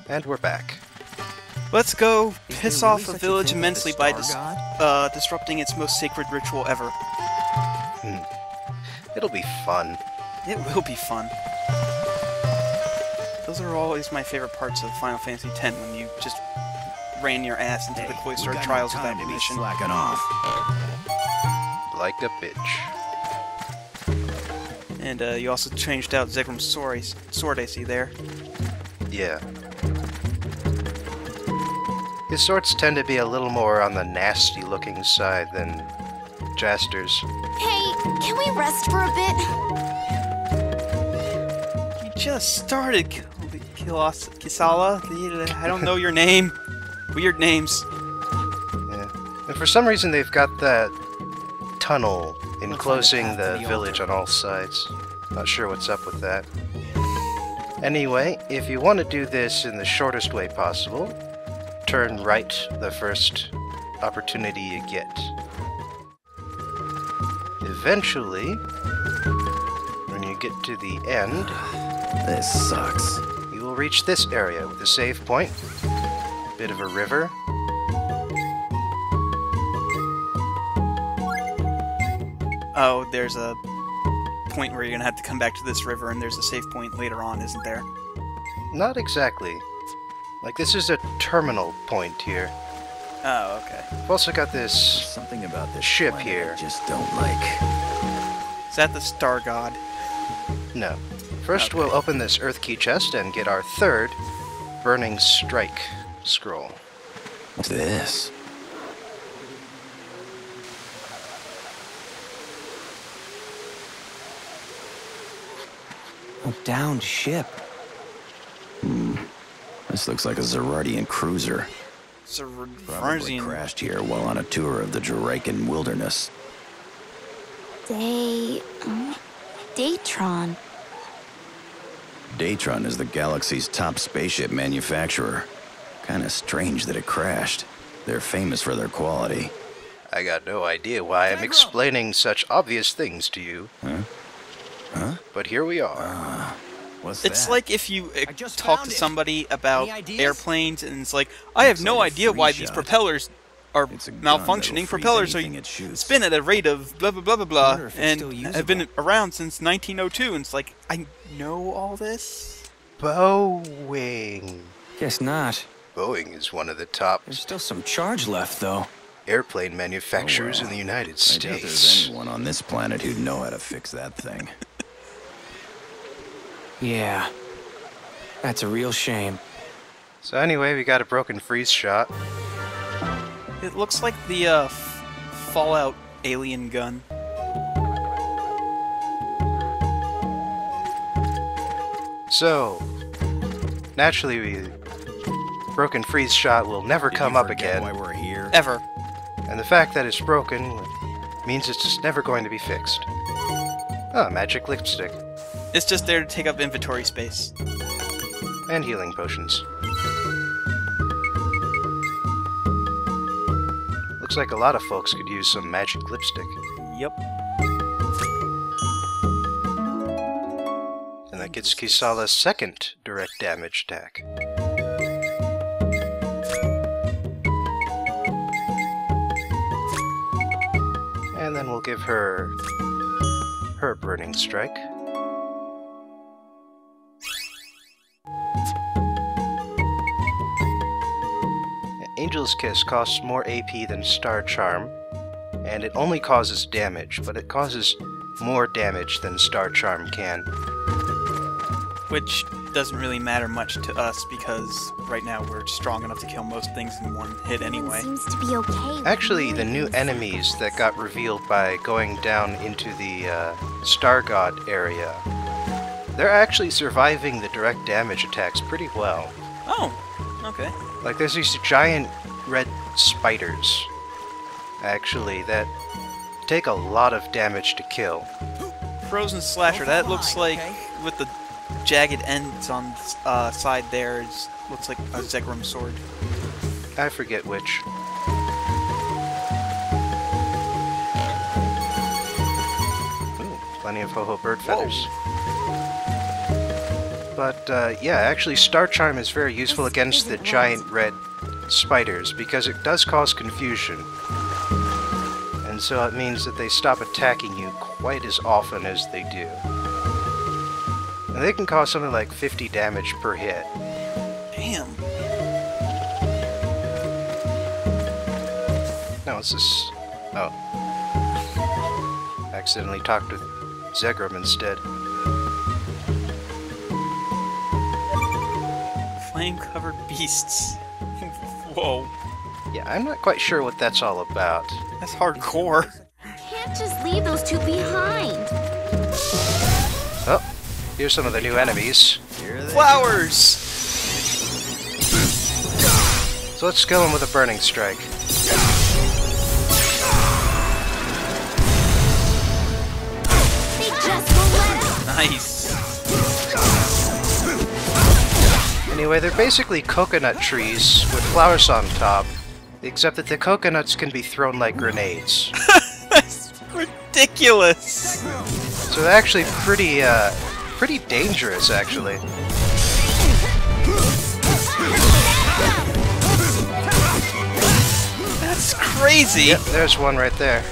And we're back. Let's go piss there off really a such a village thing as immensely the by Star God? disrupting its most sacred ritual ever. It'll be fun. It will be fun. Those are always my favorite parts of Final Fantasy X, when you just ran your ass into the Cloister Trials without permission. Slacking off. Like a bitch. And you also changed out Zegram's sword, I see there. Yeah. His swords tend to be a little more on the nasty-looking side than Jaster's. Hey, can we rest for a bit? You just started, Kisala. I don't know your name. Weird names. Yeah. And for some reason they've got that tunnel enclosing the village on all sides. Not sure what's up with that. Anyway, if you want to do this in the shortest way possible, turn right the first opportunity you get. Eventually, when you get to the end, This sucks. you will reach this area with a save point, a bit of a river. Oh, there's a point where you're gonna have to come back to this river, and there's a save point later on, isn't there? Not exactly. Like, this is a terminal point here. Oh, okay. We've also got this Something about this ship planet here. I just don't like. Is that the Star God? No. First, Okay. we'll open this Earth Key chest and get our third Burning Strike scroll. What's this? A downed ship. This looks like a Zerardian cruiser. It's a Probably crashed here while on a tour of the Juraican wilderness. Datron. Datron is the galaxy's top spaceship manufacturer. Kinda strange that it crashed. They're famous for their quality. I got no idea why I'm explaining such obvious things to you. Huh? But here we are. What's It's that? like if you just talk found to it. somebody about Any ideas? airplanes, and it's like, I have Looks no like a idea why free these shot. propellers are It's a gun that'll malfunctioning. freeze Propellers anything are it shoots. spin at a rate of blah blah blah blah blah, wonder if it's and still have been usable. around since 1902. And it's like, I know all this. Boeing. Guess not. Boeing is one of the top There's still some charge left, though. airplane manufacturers in the United I doubt States. there's anyone on this planet who'd know how to fix that thing. Yeah. That's a real shame. So anyway, we got a broken freeze shot. It looks like the Fallout alien gun. So, naturally, broken freeze shot will never Did come you up forget again. why we're here? Ever. And the fact that it's broken means it's just never going to be fixed. Oh, magic lipstick. It's just there to take up inventory space. And healing potions. Looks like a lot of folks could use some magic lipstick. Yep. And that gets Kisala's second direct damage attack. And then we'll give her her burning strike. Angel's Kiss costs more AP than Star Charm, and it only causes damage, but it causes more damage than Star Charm can. Which doesn't really matter much to us, because right now we're strong enough to kill most things in one hit anyway. Seems to be okay. with Actually, the new things. enemies that got revealed by going down into the Star God area, they're actually surviving the direct damage attacks pretty well. Oh, okay. Like, there's these giant red spiders, actually, that take a lot of damage to kill. Frozen Slasher, that looks like, okay? with the jagged ends on the side there, looks like a Zegrum sword. I forget which. Ooh, plenty of ho-ho bird feathers. But yeah, actually Star Charm is very useful against the giant red spiders because it does cause confusion. And so it means that they stop attacking you quite as often as they do. And they can cause something like 50 damage per hit. Damn. No, it's this... Oh. Accidentally talked with Zegram instead. Flame-covered beasts. Whoa. Yeah, I'm not quite sure what that's all about. That's hardcore. Can't just leave those two behind. Oh, here's some of the new enemies. Flowers! So let's kill them with a burning strike. They just won't let up. Nice. Anyway, they're basically coconut trees with flowers on top, except that the coconuts can be thrown like grenades. That's ridiculous. So they're actually pretty dangerous, actually. That's crazy. Yep, there's one right there.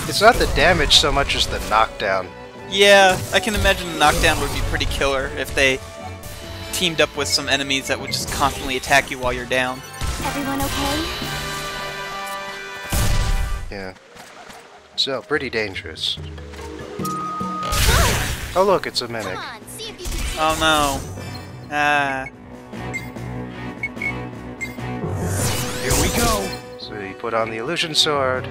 It's not the damage so much as the knockdown. Yeah, I can imagine the knockdown would be pretty killer if they teamed up with some enemies that would just constantly attack you while you're down. Everyone okay? Yeah. So, pretty dangerous. Oh look, it's a mimic. Come on, see if you can see. Oh no. Ah. Here we go. So you put on the illusion sword.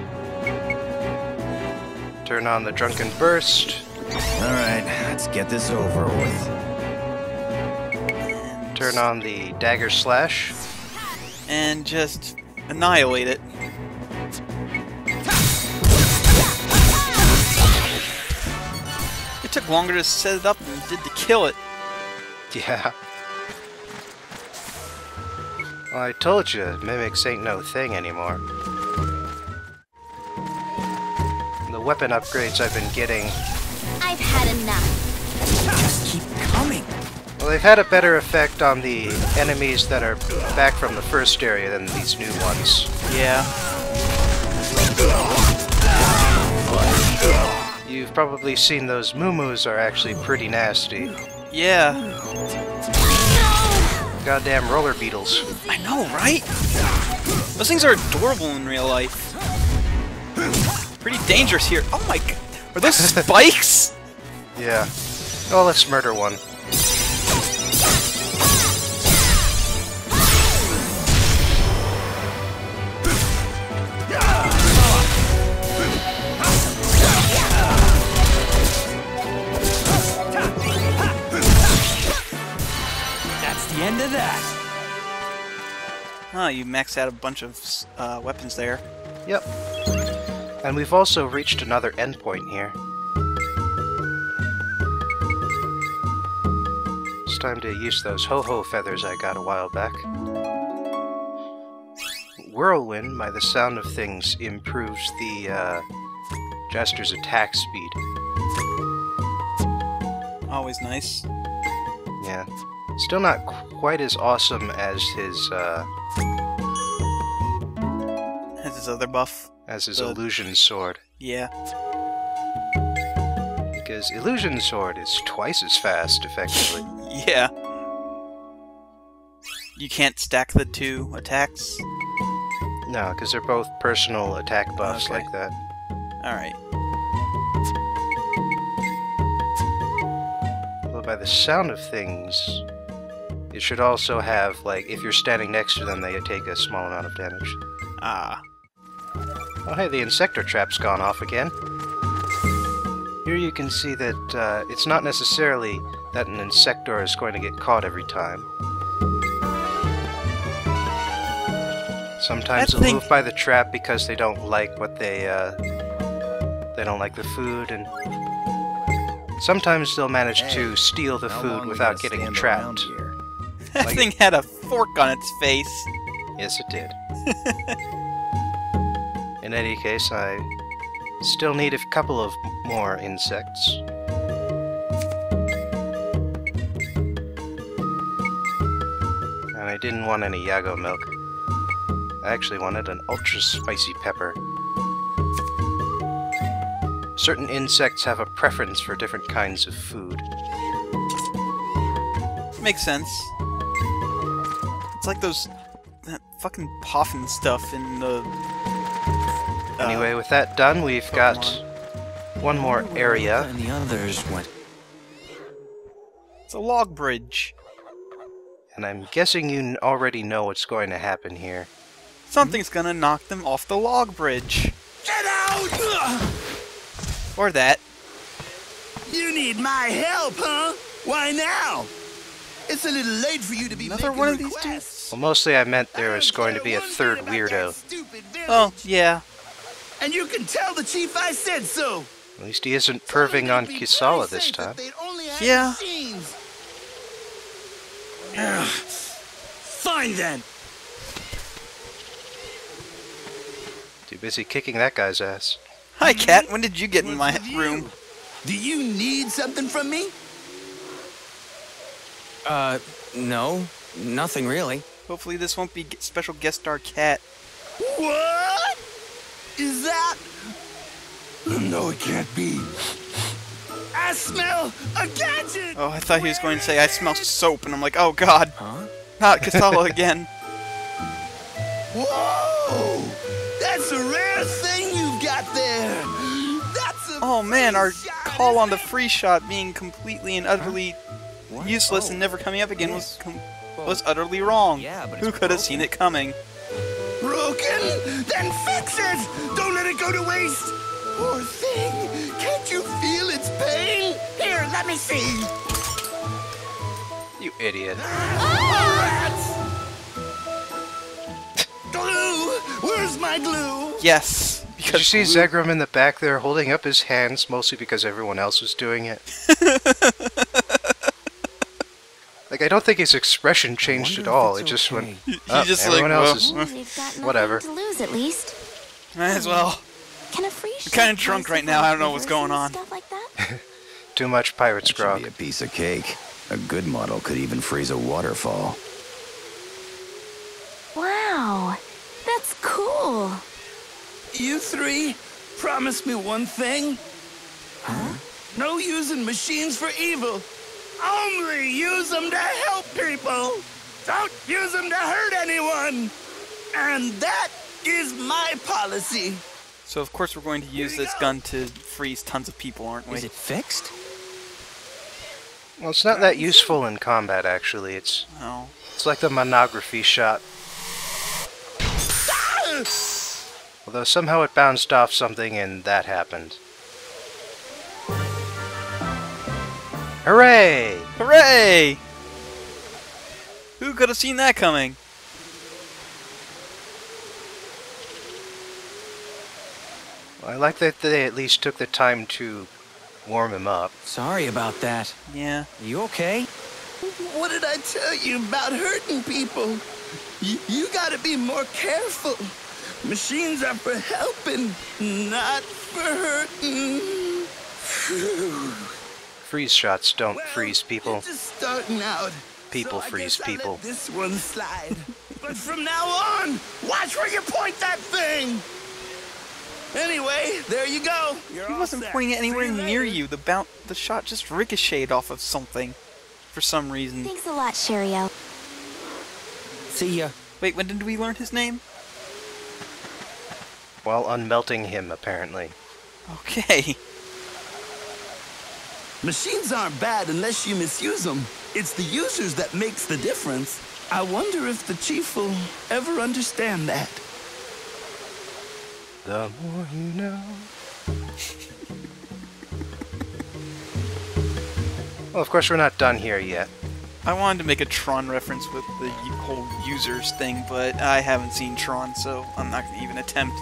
Turn on the drunken burst. Alright, let's get this over with. Turn on the dagger slash. And just annihilate it. It took longer to set it up than it did to kill it. Yeah. Well, I told you, mimics ain't no thing anymore. The weapon upgrades I've been getting, I've had enough. Just keep coming. well, they've had a better effect on the enemies that are back from the first area than these new ones. Yeah. You've probably seen those moo-moos are actually pretty nasty. Yeah. Goddamn roller beetles. I know, right? Those things are adorable in real life. Pretty dangerous here. Oh my god. Are those spikes? Yeah. Oh, let's murder one. That's the end of that. Oh, you maxed out a bunch of weapons there. Yep. And we've also reached another endpoint here. It's time to use those ho-ho feathers I got a while back. Whirlwind, by the sound of things, improves the Jester's attack speed. Always nice. Yeah. Still not quite as awesome as his other buff. as his illusion sword. Yeah. Because illusion sword is twice as fast, effectively. Yeah. You can't stack the two attacks? No, because they're both personal attack buffs Okay. like that. Alright. Although by the sound of things, it should also have, like, if you're standing next to them, they take a small amount of damage. Ah. Oh hey, the Insector trap's gone off again. Here you can see that it's not necessarily that an Insector is going to get caught every time. Sometimes That they'll thing- move by the trap because they don't like what they don't like the food, and sometimes they'll manage to steal the food without getting trapped. That Like- thing had a fork on its face. Yes, it did. In any case, I still need a couple of more insects. I didn't want any Yago milk. I actually wanted an ultra spicy pepper. Certain insects have a preference for different kinds of food. Makes sense. It's like that fucking poffin stuff in the... Anyway, with that done, we've got one more area. And the others went. It's a log bridge. And I'm guessing you already know what's going to happen here. Something's gonna knock them off the log bridge. Get out! Or that. You need my help, huh? Why now? It's a little late for you to be Another making one of these requests. Well, mostly I meant there was going to be a third weirdo. Oh, yeah. And you can tell the chief I said so. At least he isn't perving on Kisala this time. Yeah. Fine then. Too busy kicking that guy's ass. Hi, Cat. When did you get in my room? Do you need something from me? No. Nothing really. Hopefully this won't be special guest star Cat. What? Is that? No, it can't be. I smell a gadget! Oh, I thought he was going to say, I smell soap, and I'm like, oh god. Huh? Not Kasala again. Whoa! That's a rare thing you've got there! That's a Oh man, our free shot, call on the isn't it? free shot being completely and utterly useless and never coming up again was utterly wrong. Yeah, but Who it's could have seen it coming? Broken? Then fix it! Don't let it go to waste! Poor thing! Can't you feel its pain? Here, let me see! You idiot. Rats! Glue! Where's my glue? Yes. Did you see Zegram in the back there holding up his hands, mostly because everyone else was doing it? Like, I don't think his expression changed at all. It just went, He just everyone like, else is... They've got nothing Whatever. to lose, at least. Might as well. Can a free I'm kinda shot drunk post right now, I don't know what's reversing going on. Stuff like that? Too much pirate That should grog. be a piece of cake. A good model could even freeze a waterfall. Wow, that's cool. You three, promise me one thing. Huh? No using machines for evil. Only use them to help people. Don't use them to hurt anyone. And that is my policy. So of course we're going to use this gun to freeze tons of people, aren't we? Is it fixed? Well, it's not that useful in combat, actually. It's No. like the monography shot. Although somehow it bounced off something and that happened. Hooray! Hooray! Who could have seen that coming? Well, I like that they at least took the time to warm him up. Sorry about that. Yeah. Are you okay? What did I tell you about hurting people? You gotta be more careful. Machines are for helping, not for hurting. Phew. Freeze shots don't Well, freeze people. you're just starting out. People so I freeze guess I'll people. let this one slide. But from now on, watch where you point that thing. Anyway, there you go. You're He all wasn't set. pointing it anywhere See near later. you. The shot just ricocheted off of something. For some reason. Thanks a lot, Cherio. See ya. Wait, when did we learn his name? While unmelting him, apparently. Okay. Machines aren't bad unless you misuse them. It's the users that makes the difference. I wonder if the chief will ever understand that. The more you know. Well, of course, we're not done here yet. I wanted to make a Tron reference with the whole users thing, but I haven't seen Tron, so I'm not going to even attempt.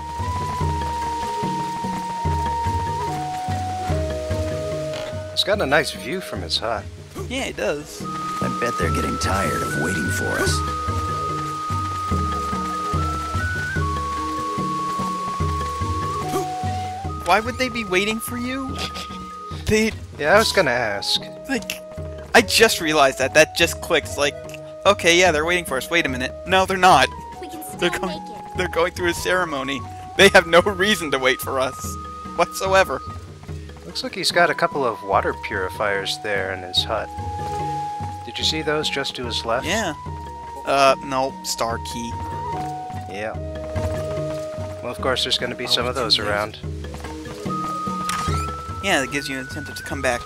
He's got a nice view from his hut. Yeah, it does. I bet they're getting tired of waiting for us. Why would they be waiting for you? They, Yeah, I was gonna ask. like, I just realized that. That just clicked. Like, Okay, yeah, they're waiting for us. Wait a minute. No, they're not. We can They're still going. make it. They're going through a ceremony. They have no reason to wait for us whatsoever. Looks like he's got a couple of water purifiers there in his hut. Did you see those just to his left? Yeah. No, star key. Yeah. Well, of course, there's going to be some of those around. Yeah, that gives you an incentive to come back.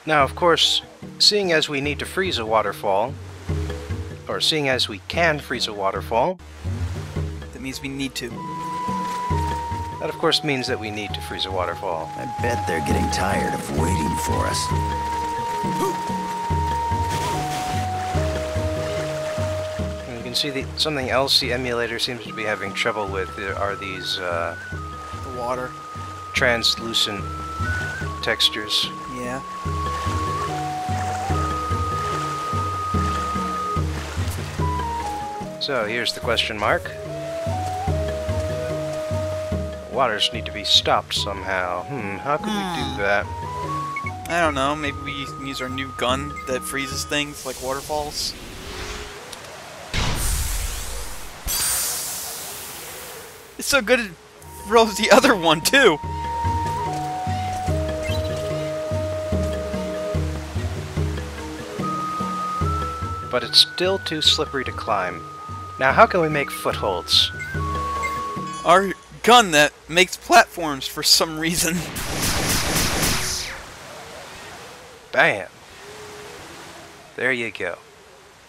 Now, of course, seeing as we need to freeze a waterfall, or seeing as we can freeze a waterfall, That means we need to. that of course means that we need to freeze a waterfall. I bet they're getting tired of waiting for us. And you can see something else the emulator seems to be having trouble with are these The water. translucent textures. Yeah. So here's the question mark. Waters need to be stopped somehow. How could we do that? I don't know. Maybe we can use our new gun that freezes things like waterfalls. It's so good it throws the other one too. But it's still too slippery to climb. Now how can we make footholds? Our gun that makes platforms for some reason. Bam! There you go.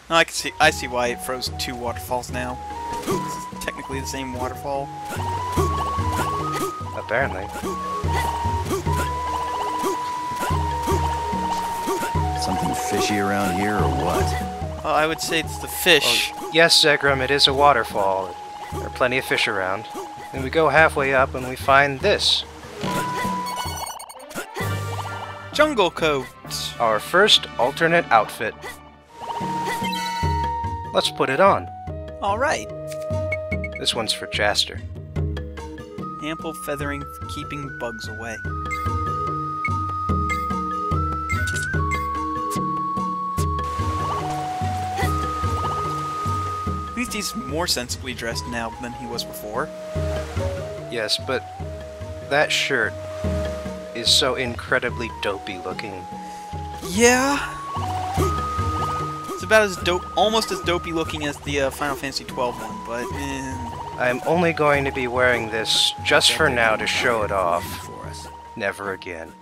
No, I see why it froze two waterfalls now. It's technically the same waterfall. Apparently. Something fishy around here or what? I would say it's the fish. Yes, Zegrum, it is a waterfall. There are plenty of fish around. And we go halfway up and we find this. Jungle coat. Our first alternate outfit. Let's put it on. Alright. This one's for Jaster. Ample feathering for keeping bugs away. At least he's more sensibly dressed now than he was before. Yes, but that shirt is so incredibly dopey looking. Yeah. It's about as almost as dopey looking as the Final Fantasy XII one, but I'm only going to be wearing this just for now to show it off. Never again.